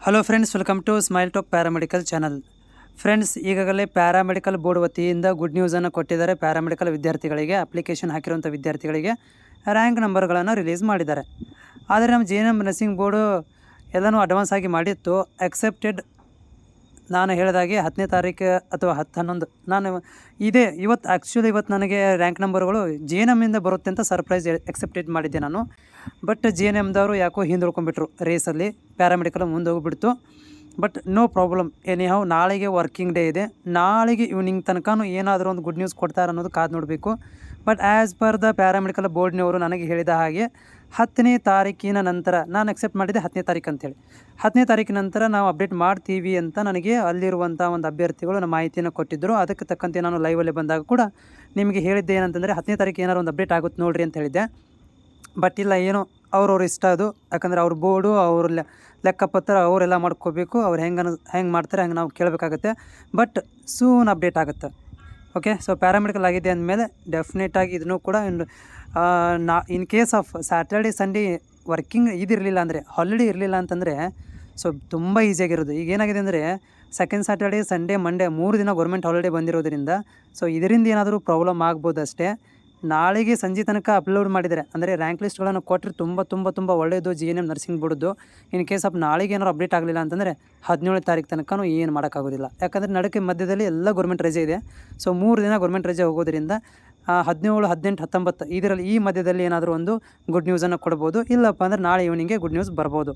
Hello friends, welcome to Smile Talk paramedical channel. Friends, ಈಗಾಗಲೇ paramedical board ವತಿಯಿಂದ good ನ್ಯೂಸನ್ನು ಕೊಟ್ಟಿದ್ದಾರೆ. ಪ್ಯಾರಾಮೆಡಿಕಲ್ ವಿದ್ಯಾರ್ಥಿಗಳಿಗೆ, ಅಪ್ಲಿಕೇಶನ್ ಹಾಕಿರುವಂಥ ವಿದ್ಯಾರ್ಥಿಗಳಿಗೆ ರ್ಯಾಂಕ್ ನಂಬರ್ಗಳನ್ನು ರಿಲೀಸ್ ಮಾಡಿದ್ದಾರೆ. ಆದರೆ ನಮ್ಮ JNM ನರ್ಸಿಂಗ್ ಬೋರ್ಡು ಎಲ್ಲನೂ ಅಡ್ವಾನ್ಸ್ ಆಗಿ ಮಾಡಿತ್ತು. ಎಕ್ಸೆಪ್ಟೆಡ್ ನಾನು ಹೇಳಿದಾಗೆ 10ನೇ ತಾರೀಕು ಅಥವಾ 10-11 ನಾನು ಇವತ್ತು ನನಗೆ ರ್ಯಾಂಕ್ ನಂಬರ್ಗಳು JNMಯಿಂದ ಬರುತ್ತೆ ಅಂತ ಸರ್ಪ್ರೈಸ್ ಎಕ್ಸೆಪ್ಟೆಡ್ ಮಾಡಿದ್ದೆ ನಾನು. ಬಟ್ JNMದವರು ಯಾಕೋ ಹಿಂದುಳ್ಕೊಂಡ್ಬಿಟ್ರು ರೇಸಲ್ಲಿ. ಪ್ಯಾರಾಮೆಡಿಕಲ್ ಮುಂದೆ ಹೋಗಿಬಿಡ್ತು. ಬಟ್ ನೋ ಪ್ರಾಬ್ಲಮ್, ಎನಿಹೌ ನಾಳೆಗೆ ವರ್ಕಿಂಗ್ ಡೇ ಇದೆ. ನಾಳೆಗೆ ಈವ್ನಿಂಗ್ ತನಕನೂ ಏನಾದರೂ ಒಂದು ಗುಡ್ ನ್ಯೂಸ್ ಕೊಡ್ತಾರೆ ಅನ್ನೋದು ಕಾದು ನೋಡಬೇಕು. But as per the paramedical ಬೋರ್ಡ್ನವರು ನನಗೆ ಹೇಳಿದ ಹಾಗೆ 10ನೇ ತಾರೀಕಿನ ನಂತರ, ನಾನು ಎಕ್ಸೆಪ್ಟ್ ಮಾಡಿದ್ದೆ 10ನೇ ತಾರೀಕು ಅಂತೇಳಿ, 10ನೇ ತಾರೀಕಿನ ನಂತರ ನಾವು ಅಪ್ಡೇಟ್ ಮಾಡ್ತೀವಿ ಅಂತ ನನಗೆ ಅಲ್ಲಿರುವಂಥ ಒಂದು ಅಭ್ಯರ್ಥಿಗಳು ನಮ್ಮ ಮಾಹಿತಿಯನ್ನು ಕೊಟ್ಟಿದ್ದರು. ಅದಕ್ಕೆ ತಕ್ಕಂತೆ ನಾನು ಲೈವಲ್ಲಿ ಬಂದಾಗ ಕೂಡ ನಿಮಗೆ ಹೇಳಿದ್ದೆ ಏನಂತಂದರೆ 10ನೇ ತಾರೀಕು ಏನಾರು ಒಂದು ಅಪ್ಡೇಟ್ ಆಗುತ್ತೆ ನೋಡಿರಿ ಅಂತ ಹೇಳಿದ್ದೆ. ಬಟ್ ಇಲ್ಲ, ಏನೋ ಅವ್ರವ್ರ ಇಷ್ಟ ಅದು. ಯಾಕಂದರೆ ಅವ್ರ ಬೋರ್ಡು, ಅವ್ರ ಲೆಕ್ಕಪತ್ರ ಅವರೆಲ್ಲ ಮಾಡ್ಕೋಬೇಕು. ಅವ್ರು ಹೆಂಗೆ ಮಾಡ್ತಾರೆ ಹಂಗೆ ನಾವು ಕೇಳಬೇಕಾಗತ್ತೆ. ಬಟ್ ಸೂನ್ ಅಪ್ಡೇಟ್ ಆಗುತ್ತೆ. ಓಕೆ, ಸೊ ಪ್ಯಾರಾಮೆಡಿಕಲ್ ಆಗಿದೆ ಅಂದಮೇಲೆ ಡೆಫಿನೆಟಾಗಿ ಇದನ್ನು ಕೂಡ in case of Saturday Sunday working ಇದಿರಲಿಲ್ಲ ಅಂದರೆ, ಹಾಲಿಡೇ ಇರಲಿಲ್ಲ ಅಂತಂದರೆ ಸೊ ತುಂಬ ಈಸಿಯಾಗಿರೋದು. ಈಗ ಏನಾಗಿದೆ ಅಂದರೆ ಸೆಕೆಂಡ್ ಸ್ಯಾಟರ್ಡೆ, ಸಂಡೇ, ಮಂಡೇ 3 ದಿನ ಗೌರ್ಮೆಂಟ್ ಹಾಲಿಡೇ ಬಂದಿರೋದ್ರಿಂದ ಸೊ ಇದರಿಂದ ಏನಾದರೂ ಪ್ರಾಬ್ಲಮ್ ಆಗ್ಬೋದು ಅಷ್ಟೇ. ನಾಳೆಗೆ ಸಂಜೆ ತನಕ ಅಪ್ಲೋಡ್ ಮಾಡಿದರೆ ಅಂದರೆ ರ್ಯಾಂಕ್ ಲಿಸ್ಟ್ಗಳನ್ನು ಕೊಟ್ಟರೆ ತುಂಬ ಒಳ್ಳೆಯದು JNM ನರ್ಸಿಂಗ್ ಬೋರ್ಡ್ದು. ಇನ್ ಕೇಸ್ ಆಫ್ ನಾಳೆಗೆ ಏನಾದ್ರು ಅಪ್ಡೇಟ್ ಆಗಲಿಲ್ಲ ಅಂತಂದರೆ 17ನೇ ತಾರೀಕು ತನಕ ಏನು ಮಾಡೋಕ್ಕಾಗೋದಿಲ್ಲ. ಯಾಕಂದರೆ ನಡುಕೆ ಮಧ್ಯದಲ್ಲಿ ಎಲ್ಲ ಗೌರ್ಮೆಂಟ್ ರಜೆ ಇದೆ. ಸೊ 3 ದಿನ ಗೌರ್ಮೆಂಟ್ ರಜೆ ಹೋಗೋದ್ರಿಂದ 17, 18, 19 ಈ ಮಧ್ಯದಲ್ಲಿ ಏನಾದರೂ ಒಂದು ಗುಡ್ ನ್ಯೂಸನ್ನು ಕೊಡ್ಬೋದು. ಇಲ್ಲಪ್ಪ ಅಂದರೆ ನಾಳೆ ಈವ್ನಿಂಗ್ಗೆ ಗುಡ್ ನ್ಯೂಸ್ ಬರ್ಬೋದು.